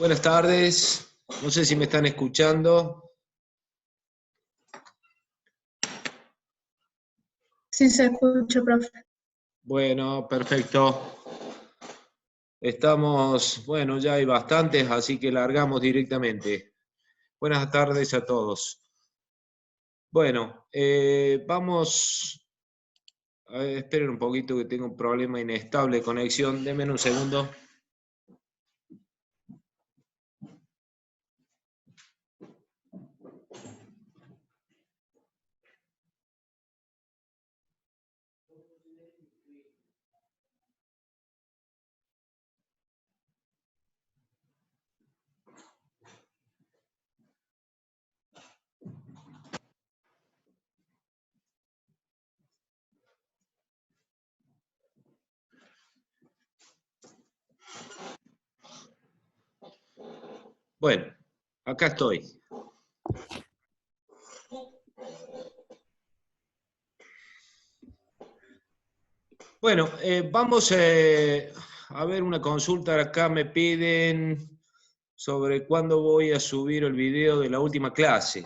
Buenas tardes, no sé si me están escuchando. Sí, se escucha, profe. Bueno, perfecto. Estamos, bueno, ya hay bastantes, así que largamos directamente. Buenas tardes a todos. Bueno, vamos, a ver, esperen un poquito que tengo un problema inestable de conexión. Denme un segundo. Bueno, acá estoy. Bueno, vamos a ver una consulta. Acá me piden sobre cuándo voy a subir el video de la última clase.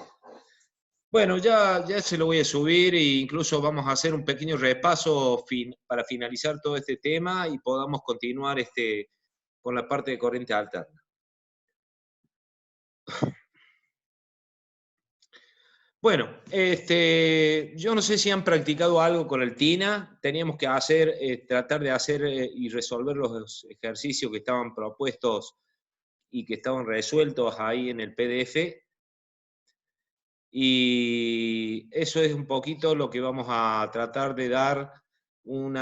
Bueno, ya se lo voy a subir e incluso vamos a hacer un pequeño repaso para finalizar todo este tema y podamos continuar con la parte de corriente alterna. Bueno, yo no sé si han practicado algo con el TINA. Teníamos que tratar de hacer y resolver los ejercicios que estaban propuestos y que estaban resueltos ahí en el PDF. Y eso es un poquito lo que vamos a tratar de dar un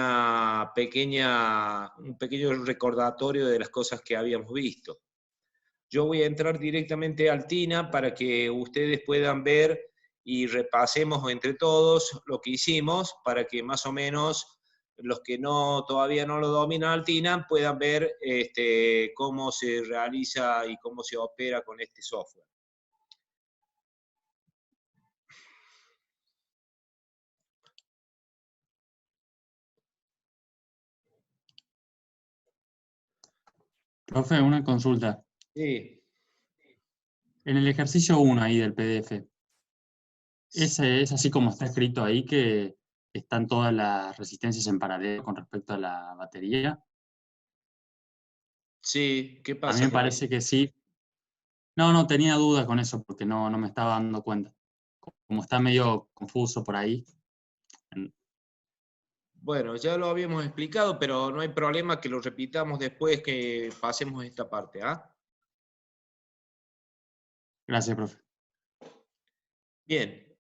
pequeño recordatorio de las cosas que habíamos visto. Yo voy a entrar directamente al TINA para que ustedes puedan ver y repasemos entre todos lo que hicimos, para que más o menos los que todavía no lo dominan al TINA puedan ver cómo se realiza y cómo se opera con este software. Profe, una consulta. Sí. En el ejercicio 1 ahí del PDF, ¿es así como está escrito ahí que están todas las resistencias en paralelo con respecto a la batería? Sí, ¿qué A mí pasa me con parece eso? que sí. No, tenía dudas con eso porque no me estaba dando cuenta. Como está medio confuso por ahí. Bueno, ya lo habíamos explicado, pero no hay problema que lo repitamos después que pasemos esta parte, ¿ah? Gracias, profe. Bien,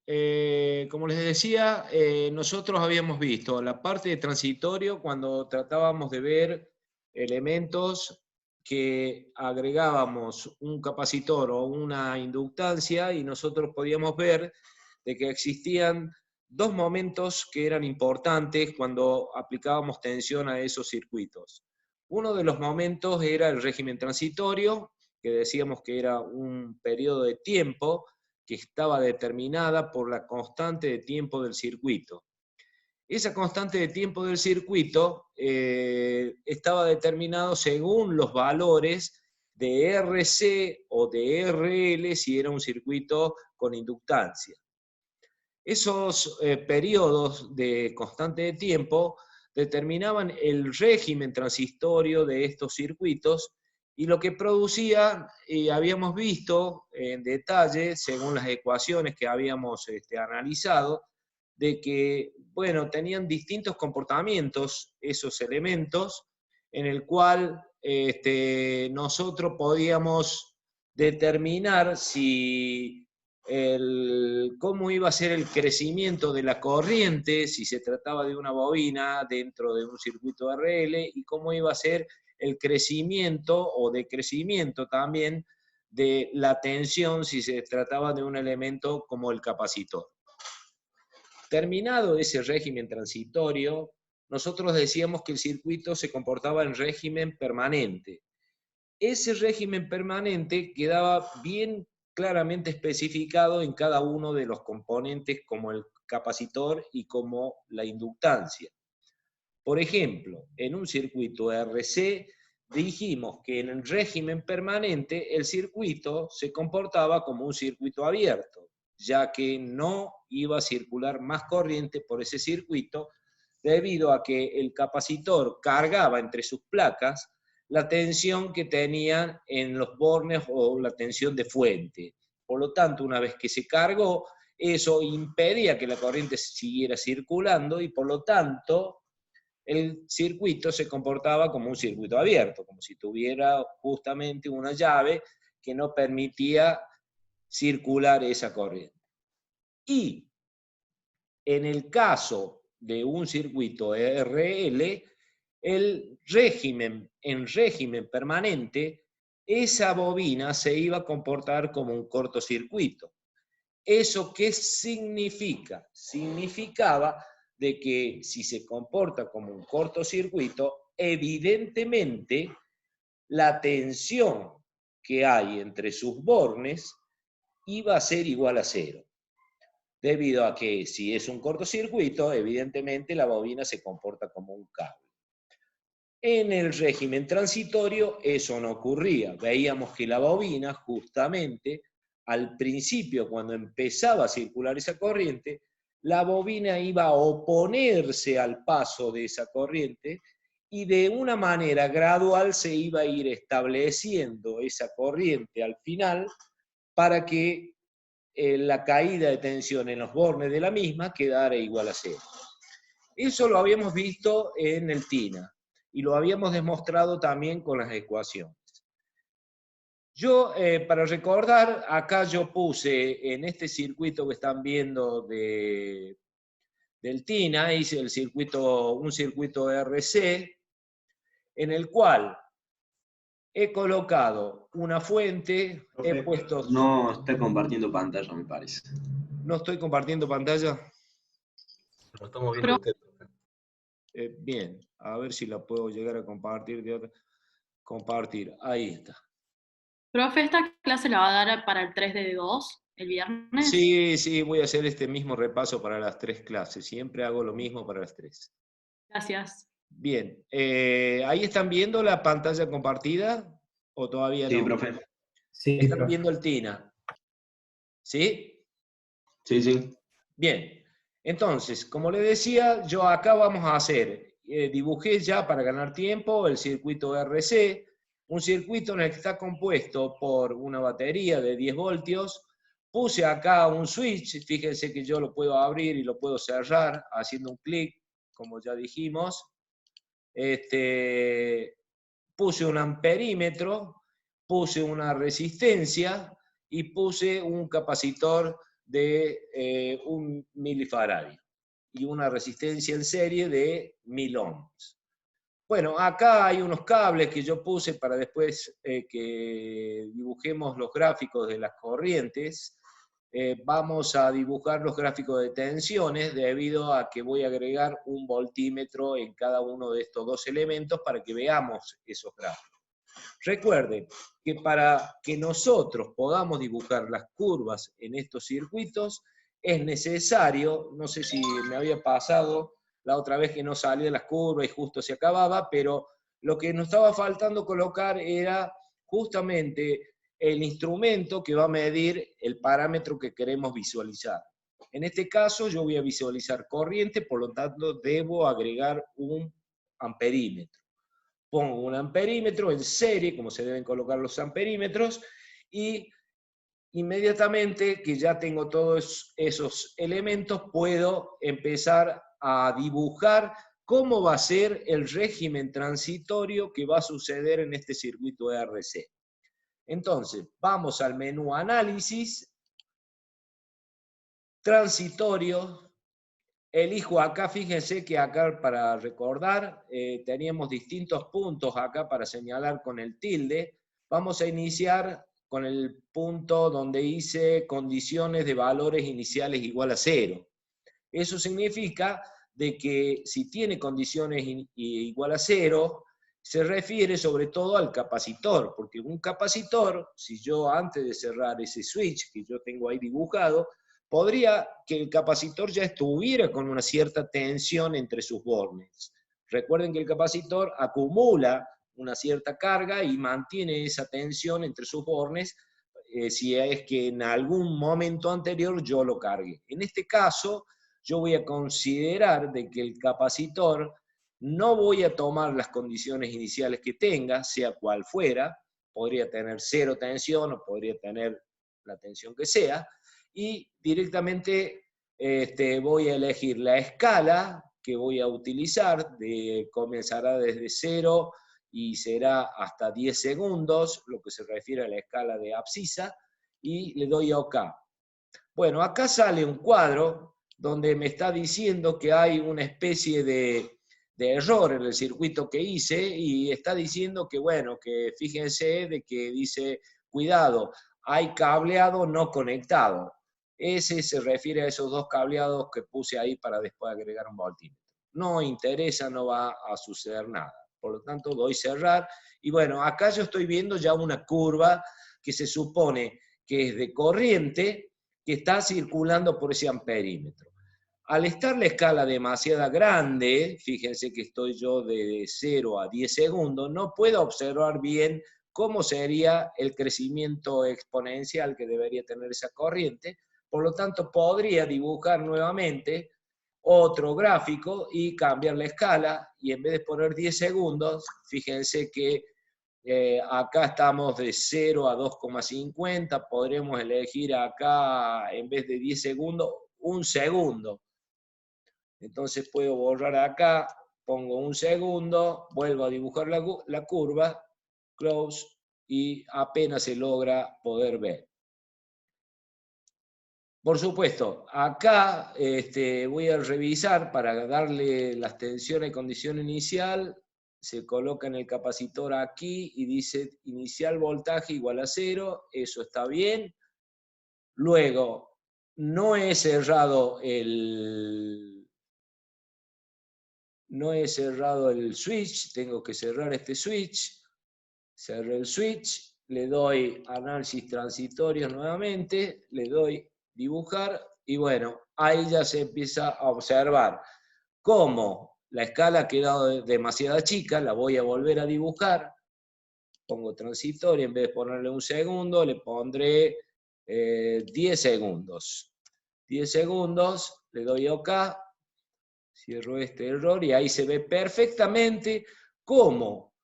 como les decía, nosotros habíamos visto la parte de transitorio cuando tratábamos de ver elementos que agregábamos un capacitor o una inductancia y nosotros podíamos ver de que existían dos momentos que eran importantes cuando aplicábamos tensión a esos circuitos. Uno de los momentos era el régimen transitorio, que decíamos que era un periodo de tiempo que estaba determinada por la constante de tiempo del circuito. Esa constante de tiempo del circuito estaba determinado según los valores de RC o de RL si era un circuito con inductancia. Esos periodos de constante de tiempo determinaban el régimen transitorio de estos circuitos y lo que producía, habíamos visto en detalle, según las ecuaciones que habíamos analizado, de que, bueno, tenían distintos comportamientos esos elementos, en el cual nosotros podíamos determinar cómo iba a ser el crecimiento de la corriente, si se trataba de una bobina dentro de un circuito RL, y cómo iba a ser el crecimiento o decrecimiento también de la tensión si se trataba de un elemento como el capacitor. Terminado ese régimen transitorio, nosotros decíamos que el circuito se comportaba en régimen permanente. Ese régimen permanente quedaba bien claramente especificado en cada uno de los componentes como el capacitor y como la inductancia. Por ejemplo, en un circuito RC dijimos que en el régimen permanente el circuito se comportaba como un circuito abierto, ya que no iba a circular más corriente por ese circuito debido a que el capacitor cargaba entre sus placas la tensión que tenían en los bornes o la tensión de fuente. Por lo tanto, una vez que se cargó, eso impedía que la corriente siguiera circulando y por lo tanto el circuito se comportaba como un circuito abierto, como si tuviera justamente una llave que no permitía circular esa corriente. Y en el caso de un circuito RL, en régimen permanente, esa bobina se iba a comportar como un cortocircuito. ¿Eso qué significa? Significaba de que si se comporta como un cortocircuito, evidentemente la tensión que hay entre sus bornes iba a ser igual a cero. Debido a que si es un cortocircuito, evidentemente la bobina se comporta como un cable. En el régimen transitorio eso no ocurría. Veíamos que la bobina justamente al principio, cuando empezaba a circular esa corriente, la bobina iba a oponerse al paso de esa corriente y de una manera gradual se iba a ir estableciendo esa corriente al final para que la caída de tensión en los bornes de la misma quedara igual a cero. Eso lo habíamos visto en el TINA y lo habíamos demostrado también con las ecuaciones. Yo, para recordar, acá yo puse en este circuito que están viendo del TINA, hice un circuito RC, en el cual he colocado una fuente, he puesto... No está compartiendo pantalla, me parece. ¿No estoy compartiendo pantalla? Lo estamos viendo usted. Bien, a ver si la puedo llegar a compartir de otra. Compartir, ahí está. Profe, ¿esta clase la va a dar para el 3 de 2, el viernes? Sí, voy a hacer este mismo repaso para las 3 clases. Siempre hago lo mismo para las 3. Gracias. Bien, ¿ahí están viendo la pantalla compartida o todavía no? Sí, profe. Sí, ¿Están profe. viendo el TINA? ¿Sí? Sí. Bien, entonces, como les decía, yo acá vamos a hacer, dibujé ya para ganar tiempo el circuito RC, un circuito en el que está compuesto por una batería de 10 voltios, puse acá un switch, fíjense que yo lo puedo abrir y lo puedo cerrar haciendo un clic, como ya dijimos, puse un amperímetro, puse una resistencia y puse un capacitor de 1 milifaradio y una resistencia en serie de 1000 ohms. Bueno, acá hay unos cables que yo puse para después que dibujemos los gráficos de las corrientes. Vamos a dibujar los gráficos de tensiones debido a que voy a agregar un voltímetro en cada uno de estos dos elementos para que veamos esos gráficos. Recuerden que para que nosotros podamos dibujar las curvas en estos circuitos es necesario, no sé si me había pasado la otra vez que no salía las curvas y justo se acababa, pero lo que nos estaba faltando colocar era justamente el instrumento que va a medir el parámetro que queremos visualizar. En este caso yo voy a visualizar corriente, por lo tanto debo agregar un amperímetro. Pongo un amperímetro en serie, como se deben colocar los amperímetros, y inmediatamente que ya tengo todos esos elementos, puedo empezar a dibujar cómo va a ser el régimen transitorio que va a suceder en este circuito RC. Entonces, vamos al menú Análisis, Transitorio. Elijo acá, fíjense que acá para recordar, teníamos distintos puntos acá para señalar con el tilde. Vamos a iniciar con el punto donde hice condiciones de valores iniciales igual a 0. Eso significa de que si tiene condiciones igual a 0, se refiere sobre todo al capacitor, porque un capacitor, si yo antes de cerrar ese switch que yo tengo ahí dibujado, podría que el capacitor ya estuviera con una cierta tensión entre sus bornes. Recuerden que el capacitor acumula una cierta carga y mantiene esa tensión entre sus bornes si es que en algún momento anterior yo lo cargué. En este caso, yo voy a considerar de que el capacitor no voy a tomar las condiciones iniciales que tenga, sea cual fuera, podría tener 0 tensión o podría tener la tensión que sea, y directamente voy a elegir la escala que voy a utilizar, comenzará desde 0 y será hasta 10 segundos, lo que se refiere a la escala de abscissa, y le doy a OK. Bueno, acá sale un cuadro donde me está diciendo que hay una especie de error en el circuito que hice y está diciendo que, bueno, que fíjense de que dice, cuidado, hay cableado no conectado. Ese se refiere a esos 2 cableados que puse ahí para después agregar un voltímetro. No interesa, no va a suceder nada. Por lo tanto, doy cerrar. Y bueno, acá yo estoy viendo ya una curva que se supone que es de corriente que está circulando por ese amperímetro. Al estar la escala demasiado grande, fíjense que estoy yo de 0 a 10 segundos, no puedo observar bien cómo sería el crecimiento exponencial que debería tener esa corriente. Por lo tanto, podría dibujar nuevamente otro gráfico y cambiar la escala, y en vez de poner 10 segundos, fíjense que acá estamos de 0 a 2,50, podremos elegir acá, en vez de 10 segundos, 1 segundo. Entonces puedo borrar acá, pongo 1 segundo, vuelvo a dibujar la curva, close, y apenas se logra poder ver. Por supuesto, acá voy a revisar para darle las tensiones y condición inicial. Se coloca en el capacitor aquí y dice inicial voltaje igual a 0, eso está bien. Luego, no he cerrado el switch, tengo que cerrar este switch. Cerré el switch, le doy análisis transitorios nuevamente, le doy dibujar, y bueno, ahí ya se empieza a observar cómo la escala ha quedado demasiado chica, la voy a volver a dibujar, pongo transitorio, en vez de ponerle 1 segundo, le pondré 10 segundos. 10 segundos, le doy OK, cierro este error, y ahí se ve perfectamente cómo.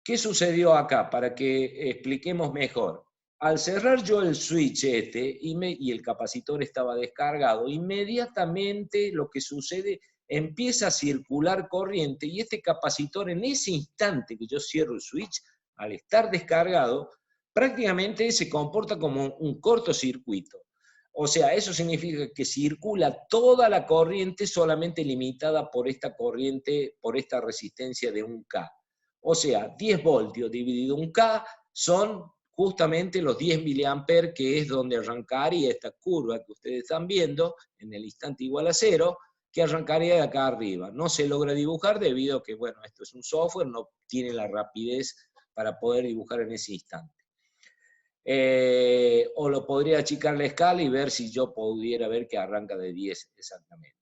¿Qué sucedió acá? Para que expliquemos mejor. Al cerrar yo el switch y el capacitor estaba descargado, inmediatamente lo que sucede, empieza a circular corriente, y este capacitor en ese instante que yo cierro el switch, al estar descargado, prácticamente se comporta como un cortocircuito. O sea, eso significa que circula toda la corriente solamente limitada por esta corriente, por esta resistencia de 1K. O sea, 10 voltios dividido 1K son justamente los 10 miliamperes, que es donde arrancaría esta curva que ustedes están viendo, en el instante igual a 0, que arrancaría de acá arriba. No se logra dibujar debido a que, bueno, esto es un software, no tiene la rapidez para poder dibujar en ese instante. O lo podría achicar la escala y ver si yo pudiera ver que arranca de 10 exactamente.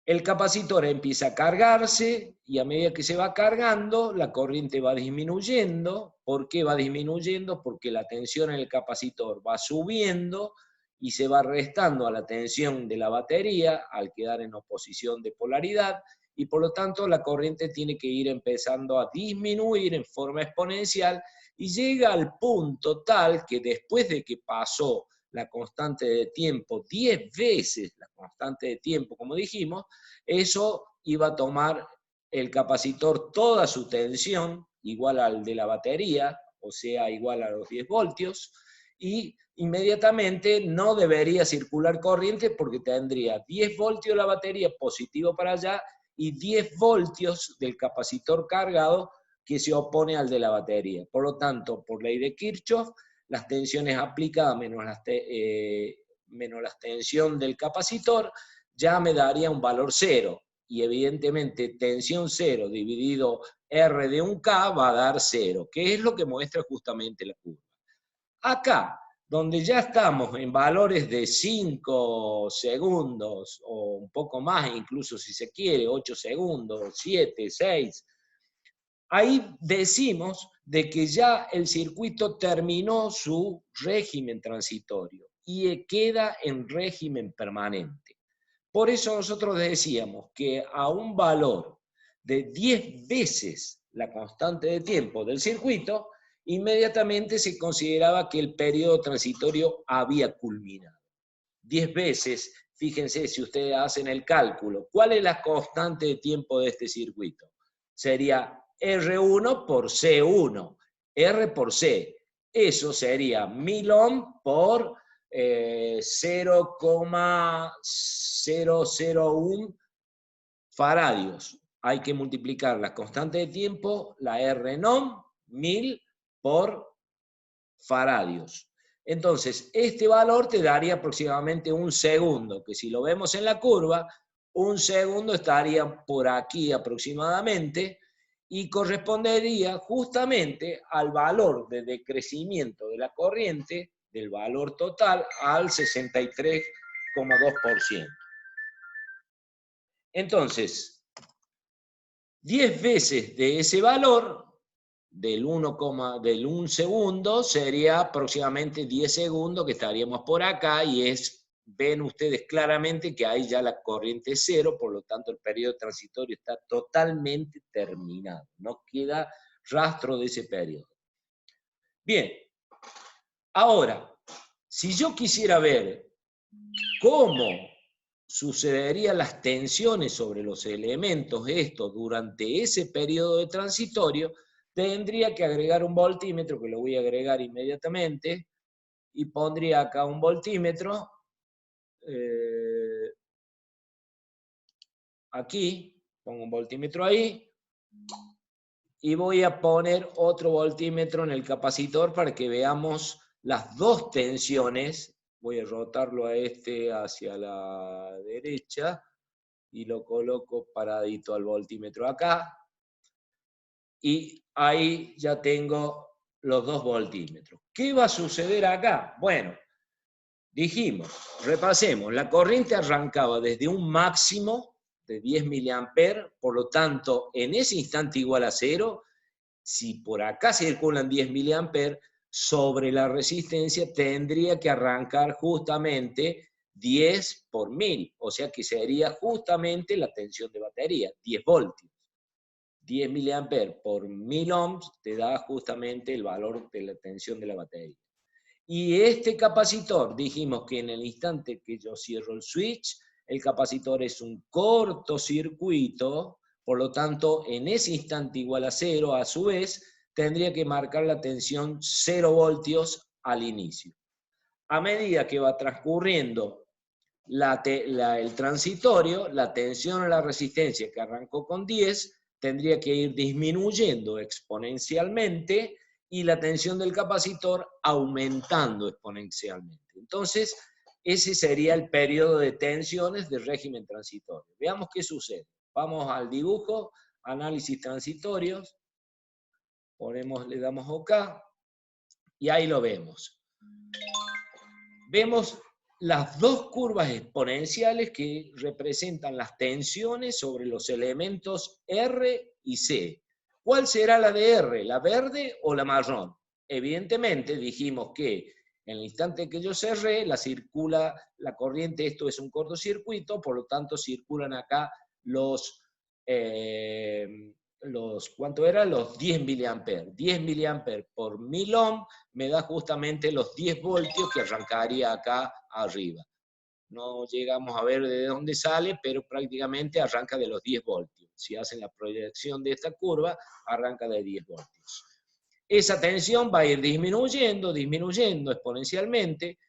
El capacitor empieza a cargarse y a medida que se va cargando, la corriente va disminuyendo. ¿Por qué va disminuyendo? Porque la tensión en el capacitor va subiendo y se va restando a la tensión de la batería al quedar en oposición de polaridad, y por lo tanto la corriente tiene que ir empezando a disminuir en forma exponencial y llega al punto tal que después de que pasó la constante de tiempo 10 veces la constante de tiempo, como dijimos, eso iba a tomar el capacitor toda su tensión, igual al de la batería, o sea, igual a los 10 voltios, y inmediatamente no debería circular corriente porque tendría 10 voltios la batería positivo para allá y 10 voltios del capacitor cargado que se opone al de la batería. Por lo tanto, por ley de Kirchhoff, las tensiones aplicadas menos la tensión del capacitor ya me daría un valor 0. Y evidentemente tensión 0 dividido R de 1K va a dar 0, que es lo que muestra justamente la curva. Acá, donde ya estamos en valores de 5 segundos, o un poco más incluso si se quiere, 8 segundos, 7, 6, ahí decimos de que ya el circuito terminó su régimen transitorio y queda en régimen permanente. Por eso nosotros decíamos que a un valor de 10 veces la constante de tiempo del circuito, inmediatamente se consideraba que el periodo transitorio había culminado. 10 veces, fíjense si ustedes hacen el cálculo, ¿cuál es la constante de tiempo de este circuito? Sería R1 por C1, R por C. Eso sería 1000 ohm por 0,001 faradios. Hay que multiplicar la constante de tiempo, la R en ohm, 1000 por faradios. Entonces, este valor te daría aproximadamente un segundo, que si lo vemos en la curva, un segundo estaría por aquí aproximadamente y correspondería justamente al valor de decrecimiento de la corriente, del valor total, al 63,2%. Entonces, 10 veces de ese valor, del 1 segundo, sería aproximadamente 10 segundos que estaríamos por acá y ven ustedes claramente que ahí ya la corriente es cero, por lo tanto el periodo transitorio está totalmente terminado, no queda rastro de ese periodo. Bien, ahora, si yo quisiera ver cómo sucederían las tensiones sobre los elementos estos durante ese periodo de transitorio, tendría que agregar un voltímetro, que lo voy a agregar inmediatamente, y pondría acá un voltímetro, aquí, pongo un voltímetro ahí, y voy a poner otro voltímetro en el capacitor para que veamos las dos tensiones. Voy a rotarlo a este hacia la derecha, y lo coloco paradito al voltímetro acá, y ahí ya tengo los dos voltímetros. ¿Qué va a suceder acá? Bueno, dijimos, repasemos, la corriente arrancaba desde un máximo de 10 mA, por lo tanto, en ese instante igual a 0, si por acá circulan 10 mA, sobre la resistencia tendría que arrancar justamente 10 por 1000, o sea que sería justamente la tensión de batería, 10 voltios. 10 mA por 1000 ohms te da justamente el valor de la tensión de la batería. Y este capacitor, dijimos que en el instante que yo cierro el switch, el capacitor es un cortocircuito, por lo tanto, en ese instante igual a 0, a su vez, tendría que marcar la tensión 0 voltios al inicio. A medida que va transcurriendo el transitorio, la tensión a la resistencia que arrancó con 10, tendría que ir disminuyendo exponencialmente y la tensión del capacitor aumentando exponencialmente. Entonces, ese sería el periodo de tensiones del régimen transitorio. Veamos qué sucede. Vamos al dibujo, análisis transitorios, le damos OK, y ahí lo vemos. Vemos las dos curvas exponenciales que representan las tensiones sobre los elementos R y C. ¿Cuál será la de R? ¿La verde o la marrón? Evidentemente dijimos que en el instante que yo cerré, la corriente, esto es un cortocircuito, por lo tanto circulan acá ¿cuánto era? Los 10 mA. 10 mA por 1000 ohm me da justamente los 10 voltios que arrancaría acá arriba. No llegamos a ver de dónde sale, pero prácticamente arranca de los 10 voltios. Si hacen la proyección de esta curva, arranca de 10 voltios. Esa tensión va a ir disminuyendo exponencialmente,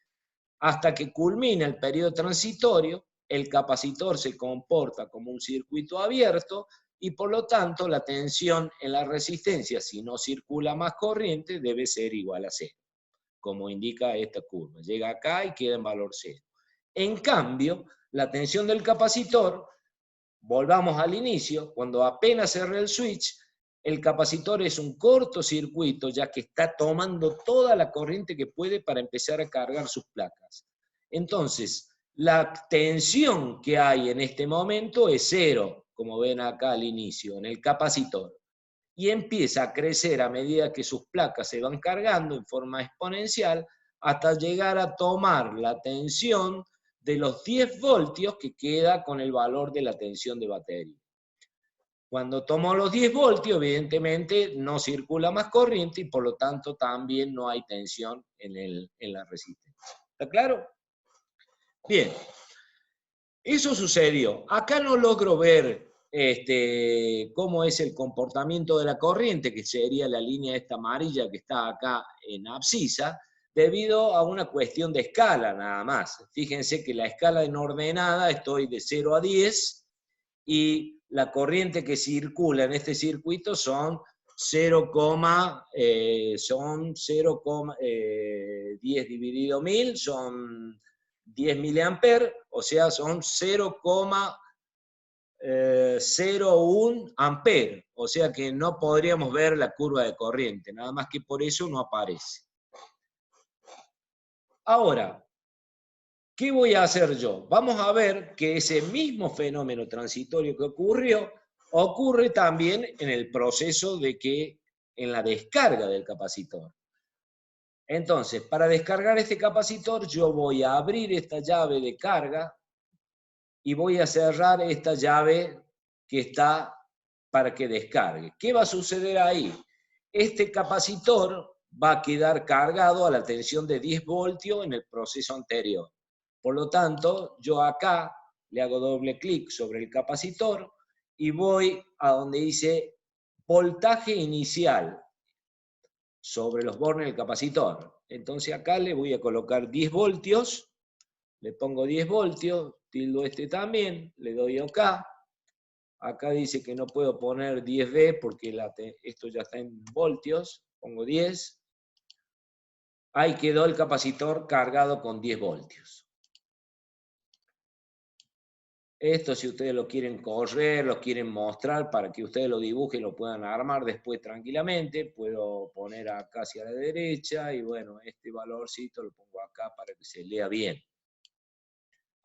hasta que culmina el periodo transitorio. El capacitor se comporta como un circuito abierto, y por lo tanto la tensión en la resistencia, si no circula más corriente, debe ser igual a 0, como indica esta curva. Llega acá y queda en valor 0. En cambio, la tensión del capacitor, volvamos al inicio, cuando apenas cerré el switch, el capacitor es un cortocircuito, ya que está tomando toda la corriente que puede para empezar a cargar sus placas. Entonces, la tensión que hay en este momento es 0, como ven acá al inicio, en el capacitor. y empieza a crecer a medida que sus placas se van cargando en forma exponencial hasta llegar a tomar la tensión de los 10 voltios que queda con el valor de la tensión de batería. Cuando tomo los 10 voltios, evidentemente no circula más corriente y por lo tanto también no hay tensión en la resistencia. ¿Está claro? Bien. Eso sucedió. Acá no logro ver cómo es el comportamiento de la corriente, que sería la línea esta amarilla que está acá en abscisa, debido a una cuestión de escala nada más. Fíjense que la escala en ordenada estoy de 0 a 10 y la corriente que circula en este circuito son 10 dividido 1000, son 10 miliamperes, o sea, son 0,01 amperes, o sea que no podríamos ver la curva de corriente, nada más que por eso no aparece. Ahora, ¿qué voy a hacer yo? Vamos a ver que ese mismo fenómeno transitorio que ocurre también en el proceso en la descarga del capacitor. Entonces, para descargar este capacitor, yo voy a abrir esta llave de carga y voy a cerrar esta llave que está para que descargue. ¿Qué va a suceder ahí? Este capacitor va a quedar cargado a la tensión de 10 voltios en el proceso anterior. Por lo tanto, yo acá le hago doble clic sobre el capacitor y voy a donde dice voltaje inicial sobre los bornes del capacitor. Entonces acá le voy a colocar 10 voltios, le pongo 10 voltios, tildo este también, le doy OK. Acá dice que no puedo poner 10V porque esto ya está en voltios, pongo 10. Ahí quedó el capacitor cargado con 10 voltios. Esto, si ustedes lo quieren correr, lo quieren mostrar para que ustedes lo dibujen, lo puedan armar después tranquilamente, puedo poner acá hacia la derecha y bueno, este valorcito lo pongo acá para que se lea bien.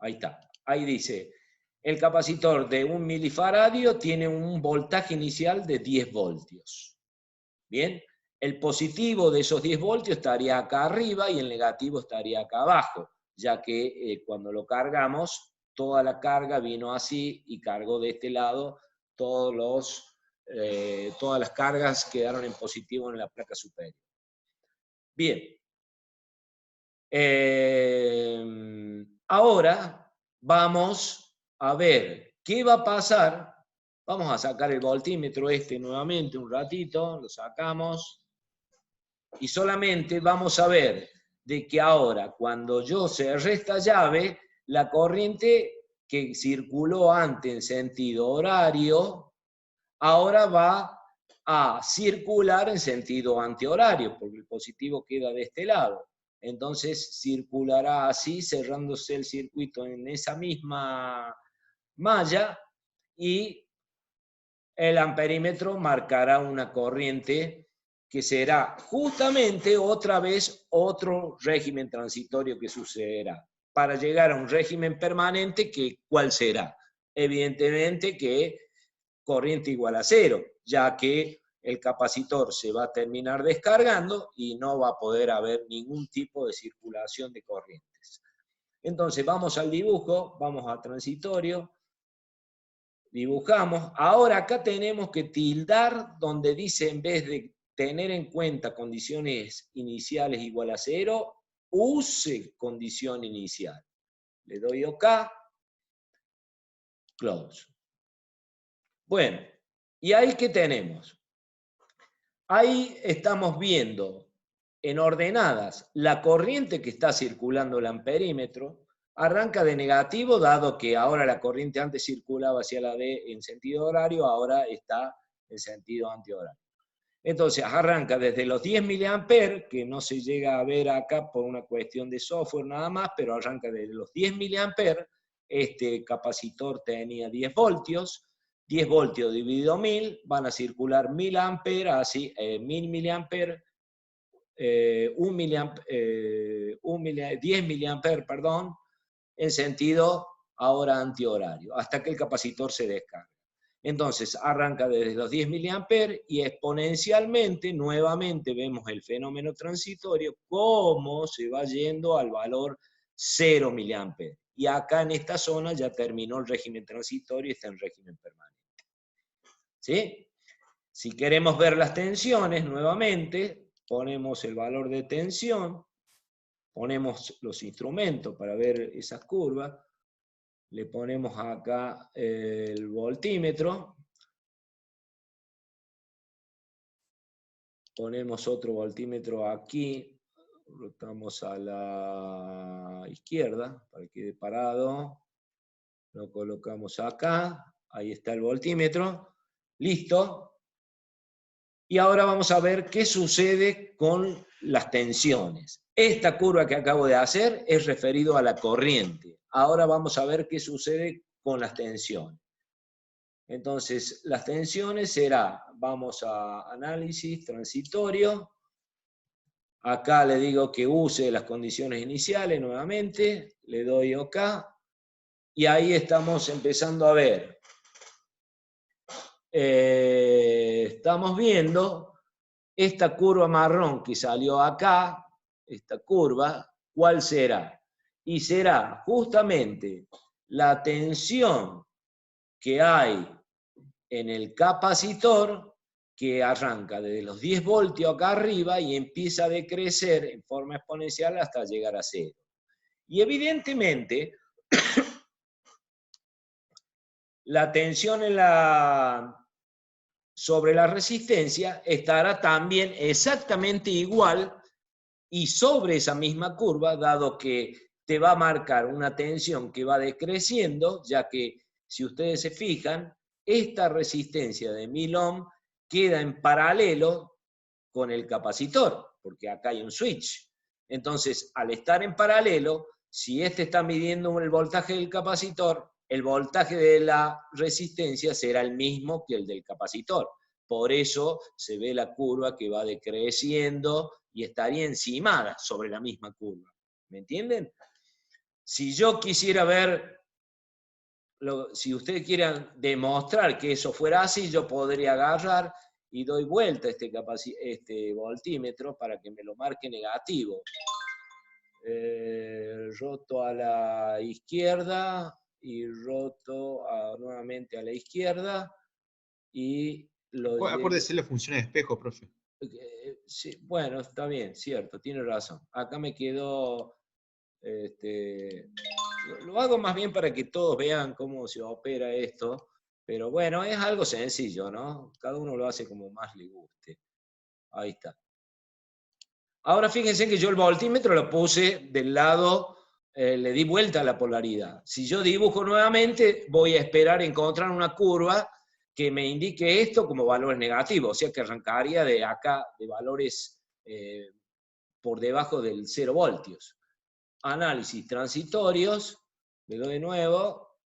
Ahí está. Ahí dice, el capacitor de 1 milifaradio tiene un voltaje inicial de 10 voltios. Bien, el positivo de esos 10 voltios estaría acá arriba y el negativo estaría acá abajo, ya que cuando lo cargamos, toda la carga vino así y cargó de este lado todas las cargas quedaron en positivo en la placa superior. Bien. Ahora vamos a ver qué va a pasar. Vamos a sacar el voltímetro nuevamente un ratito, lo sacamos. Y solamente vamos a ver de que ahora, cuando yo cerré esta llave, la corriente que circuló antes en sentido horario, ahora va a circular en sentido antihorario, porque el positivo queda de este lado. Entonces circulará así, cerrándose el circuito en esa misma malla, y el amperímetro marcará una corriente que será justamente otra vez otro régimen transitorio que sucederá, para llegar a un régimen permanente que, ¿cuál será? Evidentemente que corriente igual a 0, ya que el capacitor se va a terminar descargando y no va a poder haber ningún tipo de circulación de corrientes. Entonces vamos al dibujo, vamos a transitorio, dibujamos. Ahora acá tenemos que tildar donde dice, en vez de tener en cuenta condiciones iniciales igual a 0, use condición inicial. Le doy OK, close. Bueno, ¿y ahí qué tenemos? Ahí estamos viendo en ordenadas la corriente que está circulando el amperímetro. Arranca de negativo, dado que ahora la corriente antes circulaba hacia la D en sentido horario, ahora está en sentido antihorario. Entonces arranca desde los 10 miliamperes, que no se llega a ver acá por una cuestión de software nada más, pero arranca desde los 10 miliamperes. Este capacitor tenía 10 voltios. 10 voltios dividido 1000, van a circular 1000 amperes, así 1000 miliamperes, 10 miliamperes, perdón, en sentido ahora antihorario, hasta que el capacitor se descarga. Entonces, arranca desde los 10 mA y exponencialmente, nuevamente, vemos el fenómeno transitorio, cómo se va yendo al valor 0 mA. Y acá en esta zona ya terminó el régimen transitorio y está en régimen permanente. ¿Sí? Si queremos ver las tensiones, nuevamente, ponemos el valor de tensión, ponemos los instrumentos para ver esas curvas, le ponemos acá el voltímetro, ponemos otro voltímetro aquí, rotamos a la izquierda para que quede parado, lo colocamos acá, ahí está el voltímetro, listo. Y ahora vamos a ver qué sucede con las tensiones. Esta curva que acabo de hacer es referido a la corriente. Ahora vamos a ver qué sucede con las tensiones. Entonces, las tensiones será, vamos a análisis transitorio. Acá le digo que use las condiciones iniciales nuevamente, le doy OK, y ahí estamos empezando a ver. Estamos viendo esta curva marrón que salió acá, esta curva, ¿cuál será? Y será justamente la tensión que hay en el capacitor, que arranca desde los 10 voltios acá arriba y empieza a decrecer en forma exponencial hasta llegar a 0. Y evidentemente, la tensión sobre la resistencia estará también exactamente igual y sobre esa misma curva, dado que te va a marcar una tensión que va decreciendo, ya que si ustedes se fijan, esta resistencia de 1000 ohm queda en paralelo con el capacitor, porque acá hay un switch. Entonces, al estar en paralelo, si este está midiendo el voltaje del capacitor, el voltaje de la resistencia será el mismo que el del capacitor. Por eso se ve la curva que va decreciendo y estaría encimada sobre la misma curva. ¿Me entienden? Si yo quisiera ver, si ustedes quieran demostrar que eso fuera así, yo podría agarrar y doy vuelta a este voltímetro para que me lo marque negativo. Roto a la izquierda y roto nuevamente a la izquierda y lo Acuérdese la función de espejo, profe. Sí, bueno, está bien, cierto, tiene razón. Acá me quedó, lo hago más bien para que todos vean cómo se opera esto, pero bueno, es algo sencillo, ¿no? Cada uno lo hace como más le guste. Ahí está. Ahora fíjense que yo el voltímetro lo puse del lado, le di vuelta a la polaridad. Si yo dibujo nuevamente, voy a esperar encontrar una curva que me indique esto como valores negativos, o sea que arrancaría de acá de valores por debajo del 0 voltios. Análisis transitorios, le doy de nuevo,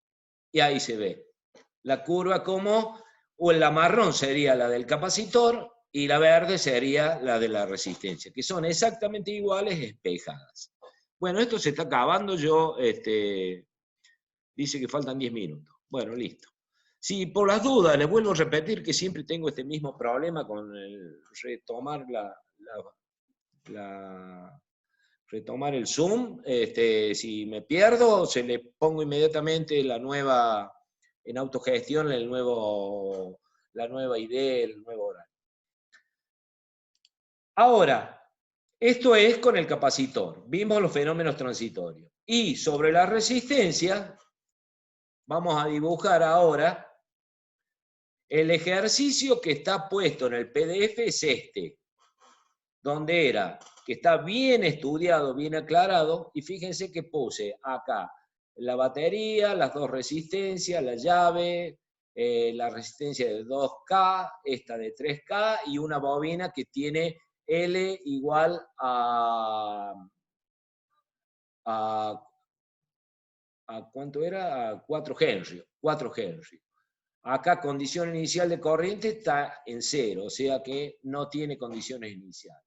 y ahí se ve. La curva como, o la marrón sería la del capacitor, y la verde sería la de la resistencia, que son exactamente iguales, espejadas. Bueno, esto se está acabando, dice que faltan 10 minutos. Bueno, listo. Si por las dudas, les vuelvo a repetir que siempre tengo este mismo problema con el retomar retomar el Zoom. Si me pierdo, se le pongo inmediatamente la nueva, en autogestión, la nueva ID, el nuevo horario. Ahora, esto es con el capacitor. Vimos los fenómenos transitorios. Y sobre la resistencia, vamos a dibujar ahora el ejercicio que está puesto en el PDF es este, donde era, que está bien estudiado, bien aclarado, y fíjense que puse acá la batería, las dos resistencias, la llave, la resistencia de 2K, esta de 3K, y una bobina que tiene L igual a ¿cuánto era? A 4 Henry. 4 Henry. Acá condición inicial de corriente está en 0, o sea que no tiene condiciones iniciales.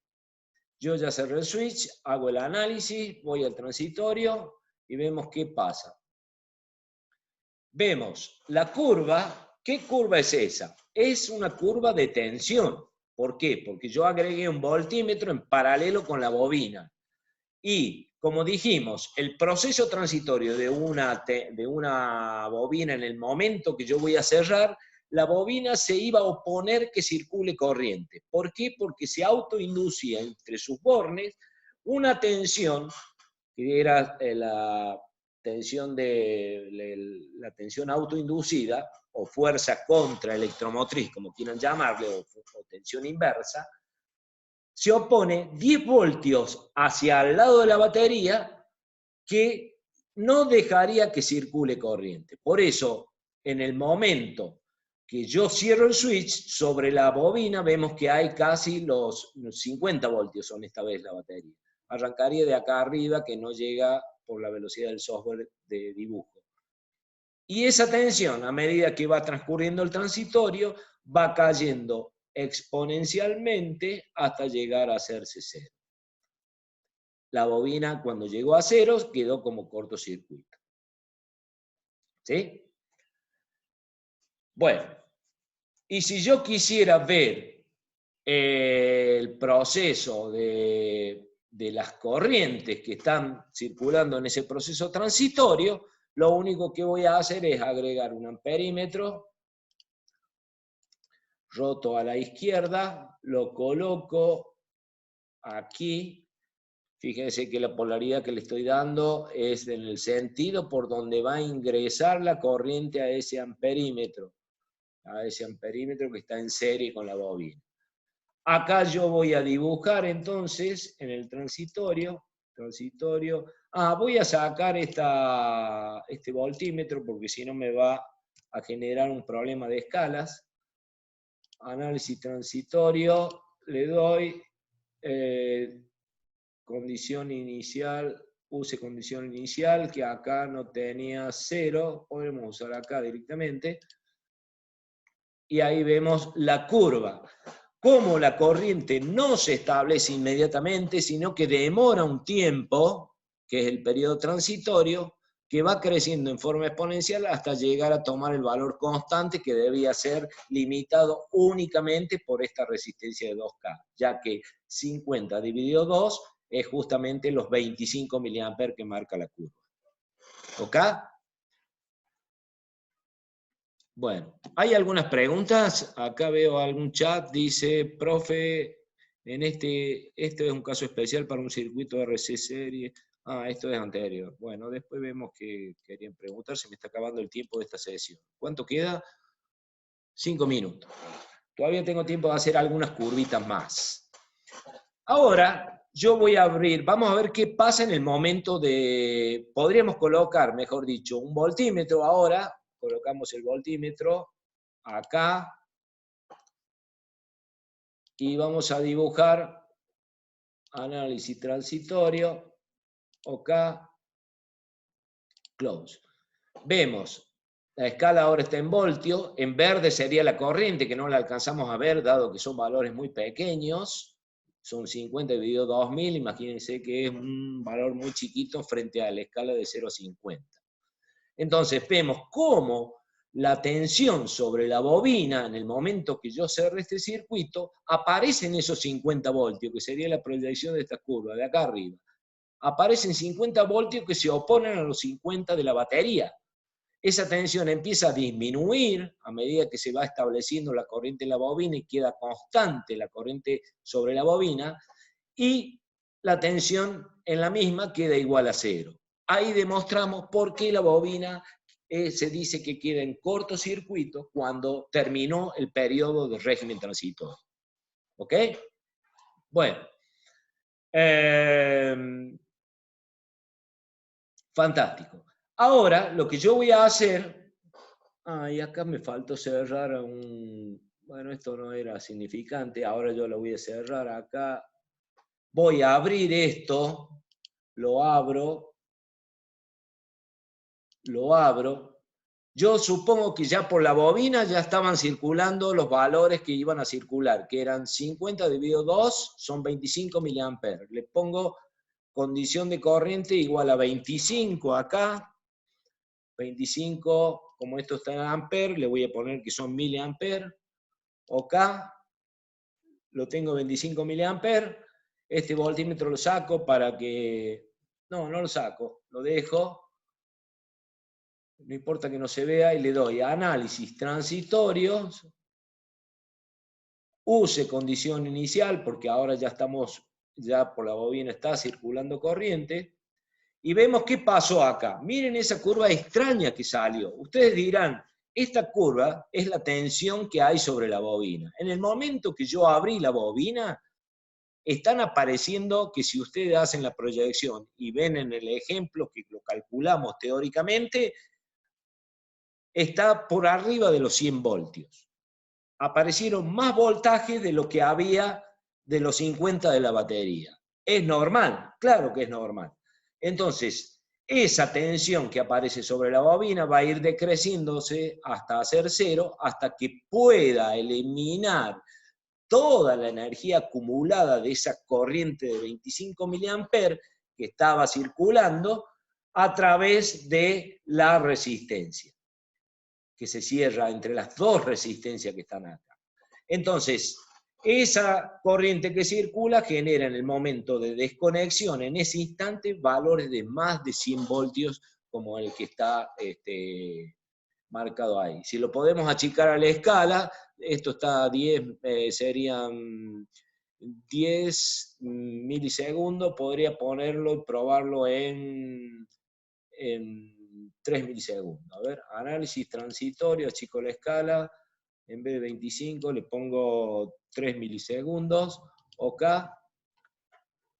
Yo ya cerré el switch, hago el análisis, voy al transitorio y vemos qué pasa. Vemos la curva ¿qué curva es esa? Es una curva de tensión. ¿Por qué? Porque yo agregué un voltímetro en paralelo con la bobina. Y, como dijimos, el proceso transitorio de una bobina en el momento que yo voy a cerrar, la bobina se iba a oponer que circule corriente. ¿Por qué? Porque se autoinducía entre sus bornes una tensión, que era la tensión autoinducida, o fuerza contraelectromotriz, como quieran llamarle, o tensión inversa, se opone 10 voltios hacia el lado de la batería que no dejaría que circule corriente. Por eso, en el momento que yo cierro el switch, sobre la bobina vemos que hay casi los 50 voltios, son esta vez la batería. Arrancaría de acá arriba, que no llega por la velocidad del software de dibujo. Y esa tensión, a medida que va transcurriendo el transitorio, va cayendo exponencialmente hasta llegar a hacerse cero. La bobina, cuando llegó a cero, quedó como cortocircuito. ¿Sí? Bueno, y si yo quisiera ver el proceso de las corrientes que están circulando en ese proceso transitorio, lo único que voy a hacer es agregar un amperímetro roto a la izquierda, lo coloco aquí. Fíjense que la polaridad que le estoy dando es en el sentido por donde va a ingresar la corriente a ese amperímetro que está en serie con la bobina. Acá yo voy a dibujar entonces en el transitorio, voy a sacar este voltímetro porque si no me va a generar un problema de escalas. Análisis transitorio, le doy condición inicial, use condición inicial, que acá no tenía 0, podemos usar acá directamente, y ahí vemos la curva. Cómo la corriente no se establece inmediatamente, sino que demora un tiempo, que es el periodo transitorio, que va creciendo en forma exponencial hasta llegar a tomar el valor constante que debía ser limitado únicamente por esta resistencia de 2K, ya que 50 dividido 2 es justamente los 25 mA que marca la curva. ¿Ok? Bueno, ¿hay algunas preguntas? Acá veo algún chat, dice, profe, esto es un caso especial para un circuito RC serie. Esto es anterior. Bueno, después vemos que querían preguntar, se me está acabando el tiempo de esta sesión. ¿Cuánto queda? 5 minutos. Todavía tengo tiempo de hacer algunas curvitas más. Ahora, yo voy a abrir, vamos a ver qué pasa en el momento podríamos colocar, mejor dicho, un voltímetro ahora. Colocamos el voltímetro acá y vamos a dibujar análisis transitorio, OK, close. Vemos, la escala ahora está en voltio, en verde sería la corriente, que no la alcanzamos a ver, dado que son valores muy pequeños, son 50 dividido 2000, imagínense que es un valor muy chiquito frente a la escala de 0 a 50. Entonces vemos cómo la tensión sobre la bobina, en el momento que yo cerré este circuito, aparecen esos 50 voltios, que sería la proyección de esta curva, de acá arriba. Aparecen 50 voltios que se oponen a los 50 de la batería. Esa tensión empieza a disminuir a medida que se va estableciendo la corriente en la bobina y queda constante la corriente sobre la bobina, y la tensión en la misma queda igual a 0. Ahí demostramos por qué la bobina se dice que queda en cortocircuito cuando terminó el periodo de régimen transitorio. ¿Ok? Bueno. Fantástico. Ahora, lo que yo voy a hacer... y acá me faltó cerrar bueno, esto no era significante. Ahora yo lo voy a cerrar acá. Voy a abrir esto. Lo abro. Yo supongo que ya por la bobina ya estaban circulando los valores que iban a circular, que eran 50 dividido 2, son 25 mA. Le pongo condición de corriente igual a 25 acá, 25, como esto está en amperes, le voy a poner que son miliamperes. OK, lo tengo 25 miliamperes. Este voltímetro lo saco para que... No, no lo saco, lo dejo. No importa que no se vea, y le doy a análisis transitorios. Use condición inicial, porque ahora ya estamos, ya por la bobina está circulando corriente. Y vemos qué pasó acá. Miren esa curva extraña que salió. Ustedes dirán, esta curva es la tensión que hay sobre la bobina. En el momento que yo abrí la bobina, están apareciendo que si ustedes hacen la proyección y ven en el ejemplo que lo calculamos teóricamente, está por arriba de los 100 voltios. Aparecieron más voltajes de lo que había de los 50 de la batería. ¿Es normal? Claro que es normal. Entonces, esa tensión que aparece sobre la bobina va a ir decreciéndose hasta hacer cero, hasta que pueda eliminar toda la energía acumulada de esa corriente de 25 miliamperes que estaba circulando a través de la resistencia, que se cierra entre las dos resistencias que están acá. Entonces, esa corriente que circula genera en el momento de desconexión, en ese instante, valores de más de 100 voltios, como el que está marcado ahí. Si lo podemos achicar a la escala, esto está a 10, serían 10 milisegundos, podría ponerlo y probarlo en 3 milisegundos. A ver, análisis transitorio, achico la escala, en vez de 25 le pongo 3 milisegundos, OK.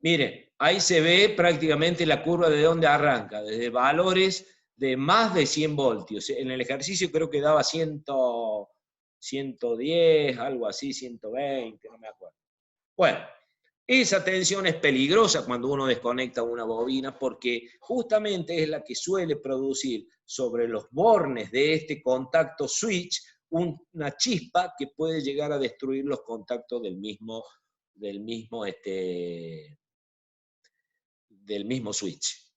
Mire, ahí se ve prácticamente la curva de donde arranca, desde valores de más de 100 voltios. En el ejercicio creo que daba 110, algo así, 120, no me acuerdo. Bueno, esa tensión es peligrosa cuando uno desconecta una bobina porque justamente es la que suele producir sobre los bornes de este contacto switch una chispa que puede llegar a destruir los contactos del mismo switch.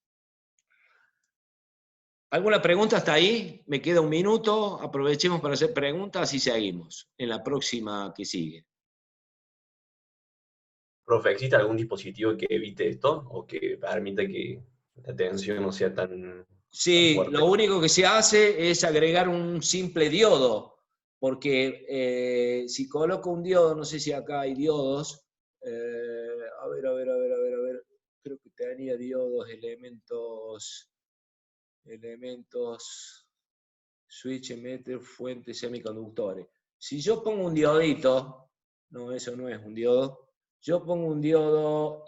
¿Alguna pregunta hasta ahí? Me queda un minuto, aprovechemos para hacer preguntas y seguimos en la próxima que sigue. Profe, ¿existe algún dispositivo que evite esto o que permita que la tensión no sea tan Sí, fuerte? lo único que se hace es agregar un simple diodo, porque si coloco un diodo, no sé si acá hay diodos, a ver, creo que tenía diodos, elementos, switch, emitter, fuentes, semiconductores. Si yo pongo un diodito, no, eso no es un diodo, yo pongo un diodo